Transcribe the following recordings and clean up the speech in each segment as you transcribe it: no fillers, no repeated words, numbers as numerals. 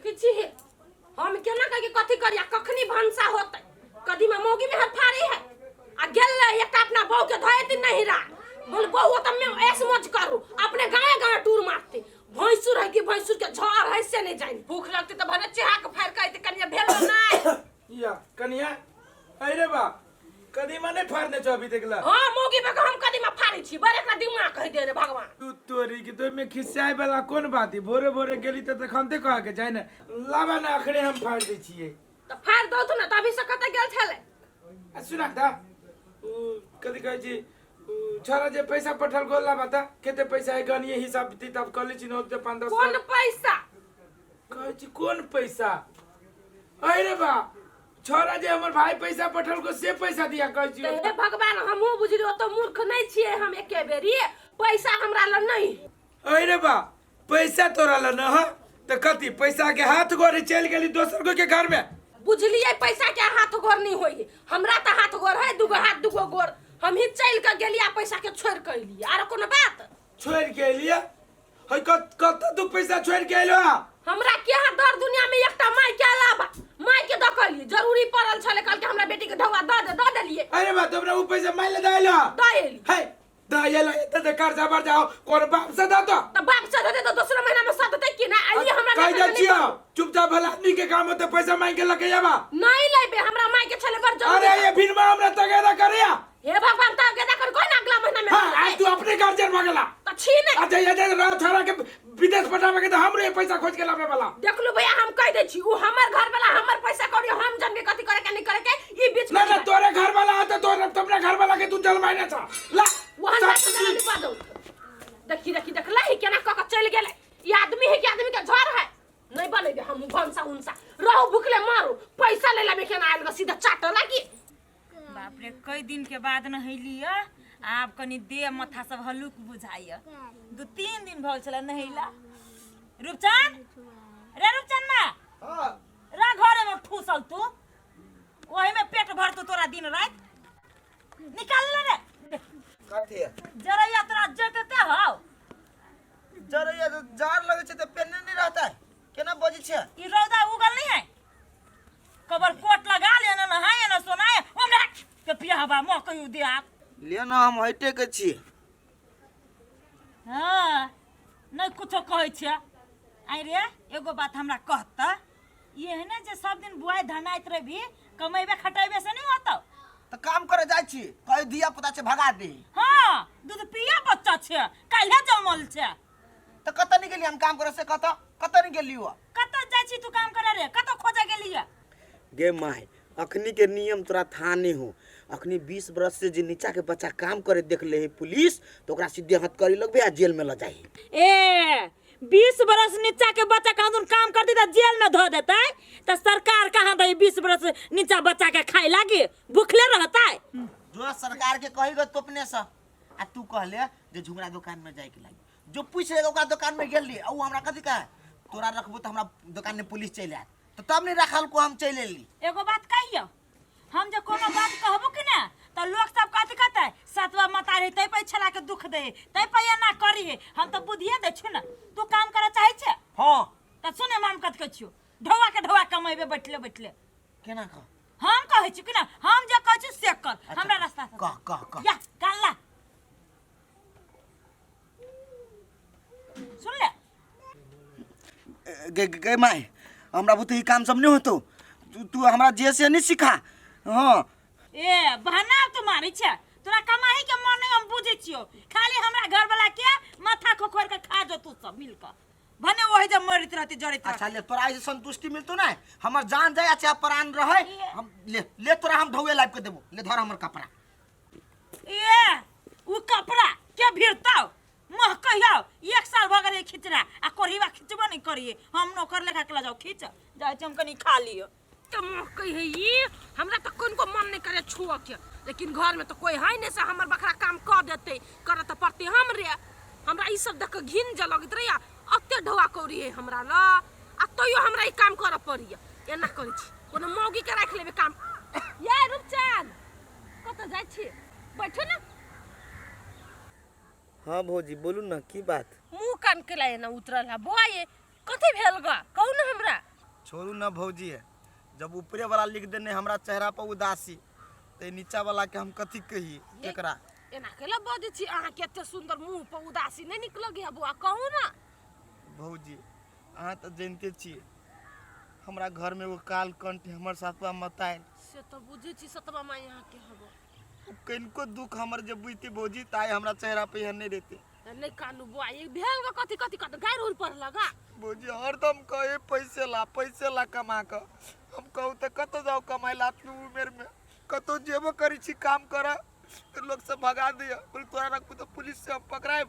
देखी छी हम केना कह के कथि करिया कखनी भंसा होतै कदी में मोगी में हाथ फाड़ी है आ गेल एक अपना बहू के धोए दिन नहीं रहा बोल बहू त मैं ऐस मौज करू अपने गाय गाय टूर मारते भैंसुर है कि भैंसुर के झड़ है से नहीं जाई भूख लगती त भने चिहा के फाड़ कहते कनिया भेल नहीं या कनिया अरे बा कदीमा नहीं फाड़ने छो अभी तक ला हां मोगी पे हम कदीमा फाड़ी छी बड़े का दिमाग कह दे रे भगवान तू तोरी की तो में खिस्साए वाला कौन बात है भोरे भोरे गेली त खनते कह के जाय ना लावा ना अखड़े हम फाड़ दे छिए त फाड़ दो तू ना तभी से कत गेल छले सुना था कदी कह जी छोरा जे पैसा पठल गोला बता केते पैसा है गनिए हिसाब किताब कर ली चिनो ते 5-10 कौन पैसा कह जी कौन पैसा अरे बा छोरा जे हमर भाई पैसा पठल को से पैसा दिया कह जी हे भगवान हमहु बुझलियो तो मूर्ख नहीं छिए हम एके बेरी पैसा हमरा ल नहीं अरे बा पैसा तोरा ल न ह त कथि पैसा के हाथ गोरे चल गेली दोसर को के घर में बुझलिए पैसा के हाथ गोर नहीं होई हमरा त हाथ गोर है दुगो हाथ दुगो गोर हम ही चल के गेलिया पैसा के छोड़ के लिए आरो कोनो बात छोड़ के लिए हई कत तू पैसा छोड़ के एलो हमरा के दर दुनिया में एकटा माई के अलावा माई के दकली जरूरी पड़ल छले कल के हमरा बेटी के ढवा द देलिए अरे बा तोरा ऊ पैसा माई ले दाइलो दाइल हे दाइलो एते कर्जा भर जाओ कोन बाप से द तो बाप से दे तो दूसरा महीना में साथ दे कि ना आइए हमरा कह दे छियो चुपचाप भला आदमी के काम होते पैसा मांग के लके जाबा नहीं लेबे हमरा माई के छले बर जरूरी अरे ये फिर हमरा तगेदा करिया हे भगवान तगेदा कर कोई ना अगला महीना में हां आज तू अपने गार्जियन मगला तो छी नहीं अच्छा ये रात छोरा के विदेश पठावे के तो हमरे पैसा खोज के लावे वाला देख लो भैया हम कह दे छी उ हमर घर वाला हमर पैसा करियो हम जन के कथि करे के नहीं करे के ई बीच में ना तोरे घर वाला आता तो तुमने घर वाला के तू जलवाइने था ला वहां से जल्दी पा दो देखी देखला ही केना क चल गेले ई आदमी है कि आदमी के झर है नहीं बनेबे हम भंसा उनसा रहू भूखले मारू पैसा ले लेबे केना आइल सीधा चाट लागी बाप रे कई दिन के बाद नहैलिया आब कनी देह माथा सब हलुक बुझाइया 2-3 दिन भल छला नहैला रूपचंद रे रूपचंद ना हां रा घरे में ठूसल तू ओही में पेट भर तू तोरा दिन रात निकाल ले रे काथे जरैया तोरा जतते हो जरैया तो जार लगे छे त पेन नहीं रहता है केना बजे छे ई रौदा उगल नहीं है कबर कोट लगा लेना ना है ना सोनाए हमरा के पिया हवा मोह कहियो दे आप लेना हम हटे के छी हां नहीं कुछो कहै छै आई रे एगो बात हमरा कहता ये है ना जे सब दिन बुआई धनाइत रे भी कमेबे खटाइबे से नहीं होता त काम करे जाय छी कहि दिया पता छे भगा दे हां दूध पिया बच्चा छे काल्हे जमल छे त कत नहीं गेली हम काम करे से कत नहीं गेली हो कत जाय छी तू काम करे रे कत खोजे गेली है गे माय अखनी के नियम तोरा था नहीं हो अखनी 20 बरस से जे नीचा के बच्चा काम करे देख ले है पुलिस तो ओकरा सीधे हाथ करी लगबे आ जेल में ल जाई ए 20 बरस नीचा के बच्चा कहाँ काम करती त जेल में धो देता है त सरकार कहाँ दे 20 बरस नीचा बच्चा के खाए लागे भूखले रहता है जो सरकार के कही गो तोपने से आ तू कहले जे झुमरा दुकान में जाए के लागी जो पूछ ले ओकरा दुकान में गेली आ उ हमरा कथि कहे तोरा रखबो त हमरा दुकान में पुलिस चल आत तो तब नहीं रखल को हम चल एली एगो बात कहियो हम जे कोनो बात कहबो कि ना त लोग सब कथि कहते सतवा मता रे तै पे छला के दुख दे तै पे ना करी है हम त बुधिए दे छु ना तू काम करे चाहे छे हां त सुने माम कथ के छियो ढवा कमाइबे बैठले केना कह हम कहै छी कि ना हम जे कहै छी से कर हमरा रास्ता से कह या काला सुन ले गे माय हमरा बुते ही काम सब नहीं होतो तू हमरा जे से नहीं सिखा हां ए बहाना तुम्हारी छे तोरा कमाई के मन नहीं हम बुझे छियो खाली हमरा घर वाला के माथा खोखोर के खा जो तू सब मिल के भने ओही जे मरित रहती जड़ित अच्छा ले तोरा ऐसे संतुष्टि मिलतो ना हमर जान जाय चाहे प्राण रहे हम ले तोरा हम धोए लाइब के देबो ले धर हमर कपड़ा ए उ कपड़ा के भिरताओ मोह कहियो 1 साल भगरे खिचरा आ कोरीवा खिचबो नहीं करिए हम नौकर लेखा के जाओ खींच जाय हम कनी खा लियो तो मोह कहि ई हमरा त कोन को मन नहीं करे छुआ के लेकिन घर में तो कोई है नहीं से हमर बकरा काम कर देते करे त पड़ते हम रे हमरा ई सब देख के घिन ज लगत रे अत्ते ढवा करी है हमरा ल आ तइयो हमरा ई काम करे पड़ी एना करै छी कोनो मौगी के राख लेबे काम ये रूपचंद कत जाय छी बैठो ना हां भौजी बोलू ना की बात मुंह कान के लाए ना उतरल है बोए कथि भेल ग कहू ना हमरा छोड़ू ना भौजी है, जब ऊपरे वाला लिख देने हमरा चेहरा पर उदासी तो नीचा वाला के हम कथी कही एकरा। एना केला बजै छी अहाँ के एते सुंदर मुंह पर उदासी नहीं निकल गया बुआ कहू ना। भौजी अहाँ तो जानते छी हमरा घर में वो काल कंठ हमर साथवा मतायल से तो बुझे छी सतवा माई यहाँ के हबो कनको दुख हमर जब बुझती भौजी ताई हमरा चेहरा पे यहाँ नहीं रहते। नहीं कानू बुआ ये भेल का कथी कथी कत गायर उर पर लगा भौजी हरदम कहे पैसे ला कमा कर हम कहू तो कत जाओ कमाई ला तू उमेर में कतो जेबो करी छी काम करा तो लोग सब भगा दिया बोल तोरा रखू तो पुलिस से हम पकड़ाए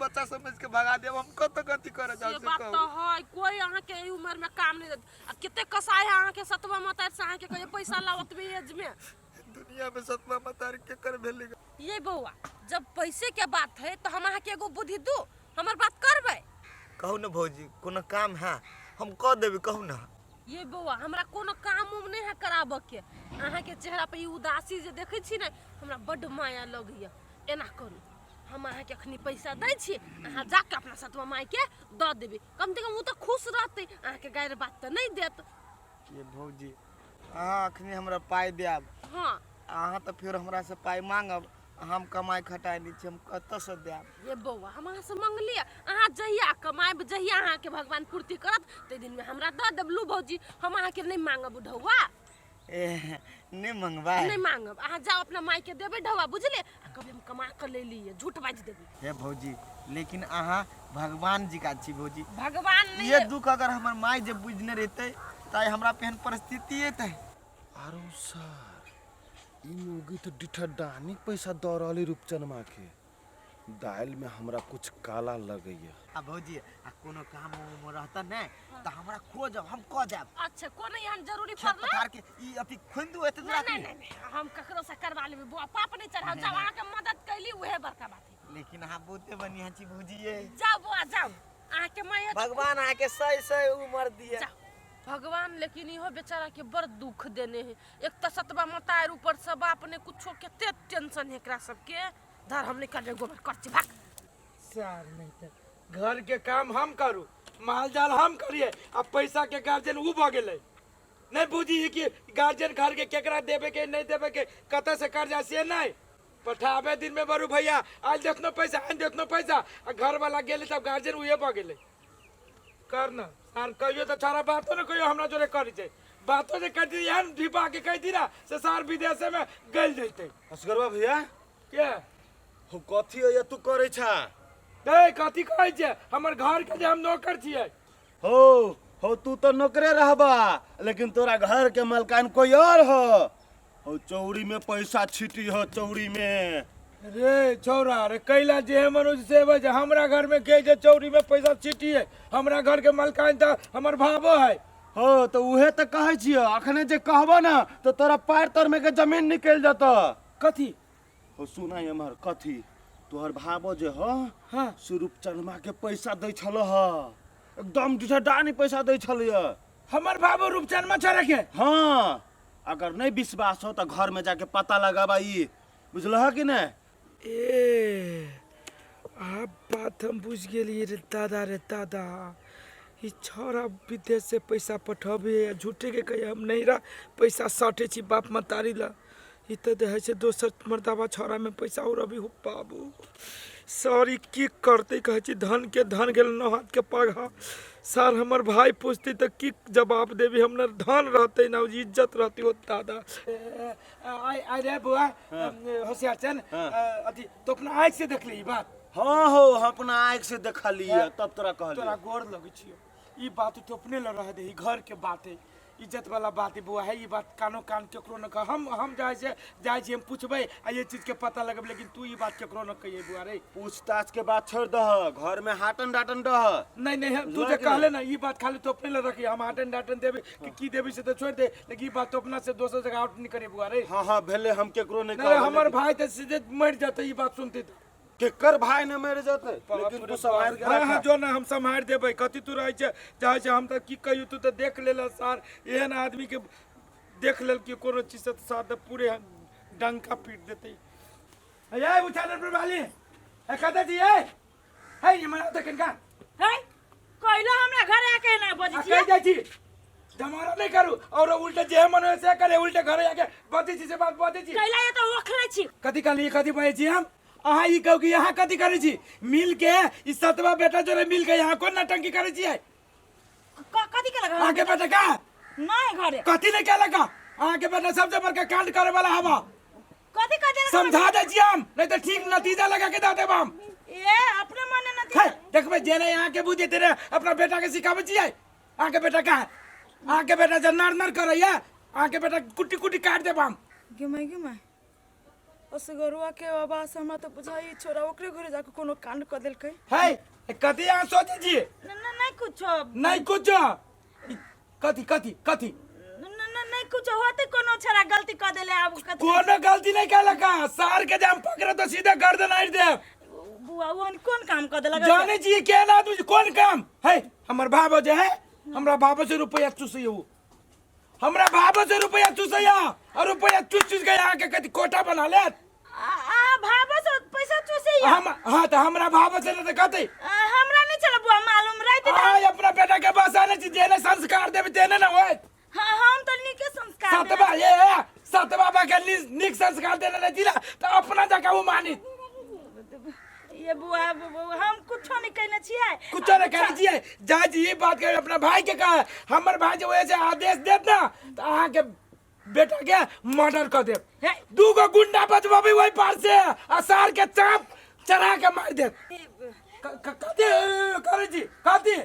बच्चा समझ के भगा देब हम कत गति करे जाओ ये से बात तो है कोई अहाँ के उम्र में काम नहीं आ किते कसाई है अहाँ के सतवा मतार से अहाँ के कहे पैसा लावत भी एज में दुनिया में सतवा मतार के कर भेलेगा। ये बउआ जब पैसे के बात है तो हम अहाँ के एगो बुद्धि दू हमर बात करबे कहू ना भौजी कोनो काम है हम कह देबे कहू ना। ये बउआ हमरा कोनो काम उम नहीं है कराबे के अहाँ के चेहरा पे उदासी जे देखे छी ना हमरा बड माया लगैया। एना करू हम अहाँ के अखनी पैसा दै छी अहाँ जाके अपना सतवा माई के द देबे कम से कम वो तो खुश रहते अहाँ के गायर बात तो नहीं देत। ये भौजी अहाँ अखनी हमरा पाई देब हाँ अहाँ तो फिर हमरा से पाई मांगब हम कमाई खटाई नहीं छी हम कत से देब। ये बउआ हम अहाँ से मांग लिया अहाँ जहिया कमाएब जहिया अहाँ के भगवान पूर्ति करत ते दिन में हमरा द देबलू भौजी हम अहाँ के नहीं मांगब ढौआ ए नहीं मंगवा नहीं मांगब अहाँ जाओ अपना माई के देबे ढौआ बुझले कभी हम कमा कर ले लिए झूठ बाज देबे। हे भौजी लेकिन अहाँ भगवान जी का छी भौजी भगवान नहीं ये दुख अगर हमर माई जब बुझने रहते ताई हमरा पेहन परिस्थिति है। आरो सर ई मोगी तो डिठा डानी पैसा द रहली रूपचनमा के दाल में हमरा कुछ काला लगैया। आ भौजी आ कोनो काम उम रहता ने त हमरा खोजब हम कह देब। अच्छा कोनो यहाँ जरूरी खेत पड़ले पथार के ई अथी खुंदू एते दूर नहीं नहीं नहीं हम ककरो से करवा लेबे बुआ पाप नहीं चढ़ाओ जाओ अहाँ के मदद कैली उहे बड़का बात है। लेकिन अहाँ बहुते बढ़िया छी भौजी ये जाओ बुआ जाओ अहाँ के माई भगवान अहाँ के सही सही उम्र दिए। जाओ भगवान लेकिन इहो बेचारा के बड़ दुख देने है एक तो सतबा मतार ऊपर से बाप ने कुछो केते टेंशन है एकरा सबके धर हम निकल रे गोबर करची भाग सार नहीं तो घर के काम हम करू माल जाल हम करिए अब पैसा के गार्जियन उ भ गेले नहीं बुझी है कि गार्जियन घर के केकरा देबे के नहीं देबे के कत से कर्जा से नहीं पठाबे दिन में बरू भैया आज जितना पैसा आज जितना पैसा आ घर वाला गेले तब गार्जियन उहे भ गेले करना सार कहियो तो छोरा बातो न कहियो हमरा जोरे करी छै बातो जे कर दी यार ढिपा के कह दी ना से सार विदेश में गल जैते असगरवा भैया के हो कथी है तू करे छा दे कथी कहै छै हमर घर के जे हम नौकर छियै हो तू तो नौकरे रहबा लेकिन तोरा घर के मालकान कोई और हो चौड़ी में पैसा छिटी हो चौड़ी में रे छौरा रे कैला जे मनुष्य सेवा जे हमरा घर में के जे चौरी में पैसा छिटी है हमरा घर के मालकान त हमर भावो है हो तो उहे तो कहे छियो अखने जे कहबो ना तो तोरा पैर तर में के जमीन निकल जाता। कथी हो सुना हमर कथी तोहर भावो जे हो हाँ स्वरूप चरमा के पैसा दै छलो ह एकदम डिठा डानी पैसा दै छलिए। हमर भावो रूपचंद में छरे के हाँ अगर नहीं विश्वास हो तो घर में जाके पता लगाबा ई बुझलह कि नहीं। ए आप बात हम बुझ गेलिए रे दादा ई छोरा विदेश से पैसा पठबे झूठे के कहे हम नहीं रहा पैसा सटे छी बाप मतारी ला ई तो देहे छै दोसर मर्दावा छोरा में पैसा और अभी हो बाबू सॉरी की करते कहे छी धन के धन गेल न हाथ के पगा सर हमर भाई पूछते तो की जवाब देबी हमरा धन रहते ना इज्जत रहती हो दादा आई रे बुआ होशियार चन अथी तो अपना आँख से देख ली ई बात। हाँ हो हम अपना आँख से देखलिए तब तोरा कहलिए तोरा गोर लगे छियो ई बात तो अपने ल रह दे ई घर के बात है इज्जत वाला बात है बुआ है ये बात कानो कान केकरो न कह हम जाय छी हम पूछबे आ ये चीज के पता लगब लेकिन तू ये बात केकरो न कहिए बुआ रे पूछताछ के बात छोड़ दह घर में हाटन डाटन रह नहीं तू जे कहले ना ये बात खाली तो अपने ल रखी हम हाटन डाटन देबे कि की देबी से तो छोड़ दे लेकिन ये बात तो अपना से दोसर जगह आउट नहीं करे बुआ रे। हाँ भेले हम केकरो नहीं नहीं हमर भाई तो सीधे मर जाते ये बात सुनते तो केकर भाई ने मर जाते लेकिन तू संभाल के हाँ रख। जो ना हम संभाल देबे कथी तू रह चाहे हम तो की कहियो तू तो देख लेला सर एहन आदमी के देख लेल कि कोनो चीज से साथ पूरे डंका पीट देते ये उठाने पर वाली है कदा जी है ये मना तो कनका है कोइला हमरा घर आके ना बजी कह जाई छी जमाना नहीं करू और उल्टे जे मन होय से करे उल्टे घरे आके बती छी से बात बती छी कैला ये तो ओखले छी कथी कहली कथी बजे छी हम अहाँ ई कहू कि यहाँ कथी करे छी मिल के ई सतवा बेटा जोरे मिल के यहाँ कोन नटंकी करे छी कथी के लगा आके बेटा का नहीं घरे कथी नहीं कहला का आके बेटा सबसे बड़का कांड करे वाला हवा कथी का देला समझा दे छी हम नहीं तो ठीक नतीजा लगा के दे देब हम ए अपने मन न है देखबे जेने यहाँ के बुद्धि तेरे अपना बेटा के सिखावे छी आके बेटा का आके बेटा जे नर नर करैया आके बेटा कुटी कुटी काट देब हम गे असगरुआ के आवाज हमरा तो बुझाई छोरा ओकरे घरे जाके कोनो कांड क देलकै है कथी यहाँ सोचे छी नहीं कुछ नहीं कुछ कथी कथी कथी नहीं कुछ होते कोनो छोरा गलती कर देले अब कथी कोनो गलती नहीं कहला का सार के जाम पकड़े तो सीधा गर्दन आइर दे बुआ वो कौन काम कर देला जाने जी के ना तू कौन काम है हमर बाबा जे है हमरा बाबा से रुपया चूसैयो हमरा बाबा से रुपया चूसैया और रुपया चूस चूस के यहाँ के कथी कोटा बना ले भाबा से पैसा चूसे हम हाँ तो हमरा बाबा से तो कथी हमरा नहीं चला बुआ मालूम रहते आय अपना बेटा के बस आने छी जेने संस्कार देबे तेने ना होय हां हम तो निके संस्कार सतबा ये सतबा बा के निक संस्कार देने नहीं दिला तो अपना जगह वो मानित ये बुआ हम कुछ नहीं कहने छिए कुछ नहीं कहने छिए जा जी ये बात कर अपना भाई के कहा हमर भाई जो ऐसे आदेश देत ना तो अहाँ के बेटा के मर्डर कर दे दू गो गुंडा बचबाबी वही पार से असार के चाप चढ़ा के मार दे कथी करे जी कथी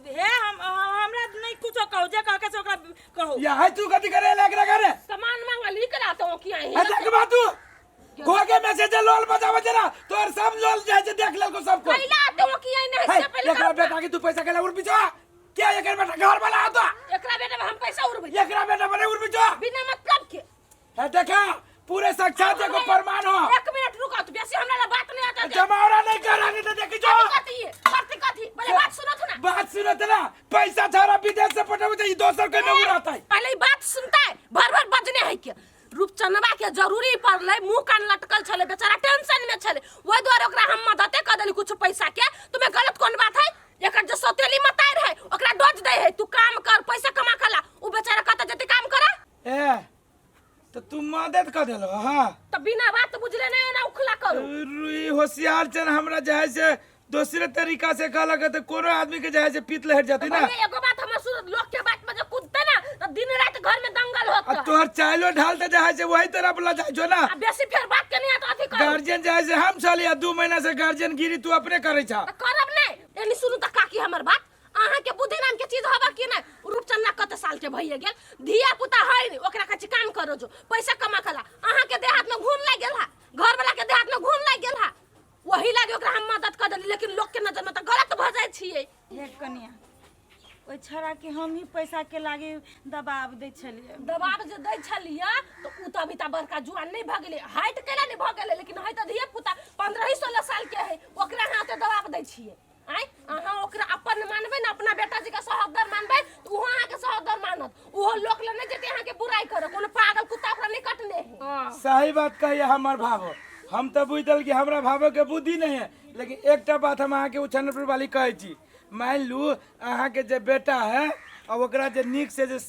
हे हमरा नहीं कुछ कहू जे कह के ओकरा कहू या है तू कथी करे लग रहा करे सामान मांगवा ली कर आता हूं कि आई है देख बात तू खोगे मैसेज लोल बजावे जरा तोर सब लोल जाय जे देख ले को सबको पहले आते हूं कि आई नहीं से पहले एकरा बेटा की तू पैसा केला उड़ बिचा क्या एकर बेटा घर वाला आता एकरा बेटा में हम पैसा उड़बै एकरा बेटा बने उड़ बिचा बिना मतलब के है देखा पूरे साक्षात को प्रमाण हो 1 मिनट रुको तू बेसी हमरा बात नहीं आता जमावड़ा नहीं कराने तो देखी जो कथी है करते कथी पहले बात सुनो तू ना बात सुनत ना पैसा थारा विदेश से पटावे तो 200 के में उड़ाता है पहले ही बात सुनता है भर भर बजने है क्या रूपचंदवा के जरूरी पड़ले मुंह कान लटकल छले बेचारा टेंशन में छले ओइ द्वारा ओकरा हम मदते क देली कुछ पैसा के तुम्हें गलत कौन बात है एकर जो सौतेली मतार है ओकरा डोज दे है तू काम कर पैसा कमा कला उ बेचारा कहता जते काम करा ए तो तू मदद कर देलो हां तो बिना बात बुझले नहीं ना उखला करो रुई होशियार चन हमरा जहे से दूसरे तरीका से कहला के तो कोनो आदमी के जहे से पीत लहर जाती ना ये एगो बात हमर सुन लोग के बात में जो कूदते ना तो दिन रात घर में दंगल आ होता तोहर चाइलो ढालते जहे से वही तरह बोला जाय जो ना अब बेसी फिर बात के नहीं आता अथी कर गार्जियन जहे से हम चली 2 महीना से गार्जियन गिरी तू अपने करे छा करब नहीं एनी सुनु त काकी हमर बात अहाँ के बुद्धि नाम के चीज होबा कि नहीं रूपचंदा कते साल के भइए गेल धिया पुता है नहीं ओकरा कछि काम करो जो पैसा कमा कला अहाँ के देहात में घून लाग गेल हा घर वाला के देहात में घून लाग गेल हा वही लागे ओकरा हम मदद कर देली लेकिन लोग के नजर में त गलत भ जाय छिए हे कन्या ओइ छड़ा के हम ही पैसा के लागे दबाव दै छलिए दबाव जे दै छलिया तो उ त अभी त बड़का जुआन नहीं भ गेले हाइट केला नहीं भ गेले लेकिन है त धिया पुता 15-16 साल के है ओकरा हाथे दबाव दै छिए आय अहाँ ओकरा अपन मानबे ना अपना बेटा जी के सहोदर मानबे तो उहाँ अहाँ के सहोदर मानत उहो लोक ले नहीं जेते अहाँ के बुराई करे कोनो पागल कुत्ता ओकरा नहीं कटने है सही बात कहिए हमर भाव हम तो बुझल कि हमरा भाव के बुद्धि नहीं है लेकिन एकटा बात हम अहाँ के उछनपुर वाली कहै छी मान लू अहाँ के जे बेटा है और ओकरा जे नीक से जे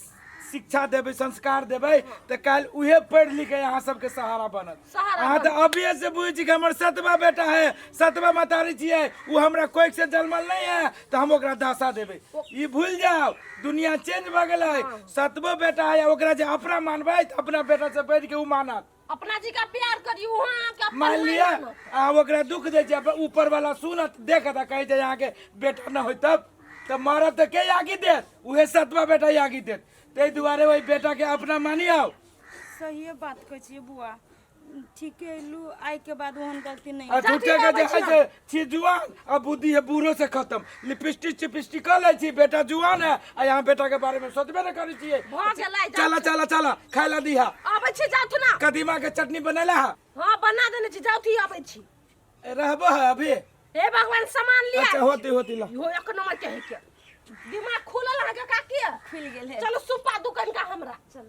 शिक्षा देबे संस्कार देबे तो कल उहे पढ़ लिख के यहाँ सबके सहारा बनत अहाँ तो अभी से बुझ कि हमर सतवा बेटा है सतवा मतारी छिए उ हमरा कोई से जन्मल नहीं है तो हम ओकरा दासा देबे ई भूल जाओ दुनिया चेंज भ गेलै सतवा बेटा है ओकरा जे अपना मानबे तो अपना बेटा से बढ़ के उ मानत अपना जी का प्यार करी उहाँ के अपन मान लिया आ ओकरा दुख दे छै ऊपर वाला सुनत देखत कहे छै यहाँ के बेटा न होय तब मारत तो के आगे देत उहे सतवा बेटा आगे देत ते दुआरे वही बेटा के अपना मानियो सही बात कहै छियै बुआ ठीक है लू आई के बाद ओहन गलती नहीं आ झूठे के जे है से छी जुआन आ बुद्धि है बूढ़ो से खत्म लिपस्टिक चिपस्टिक कर ले छी बेटा जुआन है आ यहाँ बेटा के बारे में सोचबे न करै छियै भ गेलै चला चला चला खाय ला दिहा आबै छी जाऊ तू ना कदीमा के चटनी बनेला है हां बना देने छी जाऊ थी आबै छी रहबो है अभी हे भगवान सामान लिया अच्छा होती ला हो एक नंबर के है के दिमाग खुलल है का किया खुल गेल है चलो सुपा दुकान का हमरा चल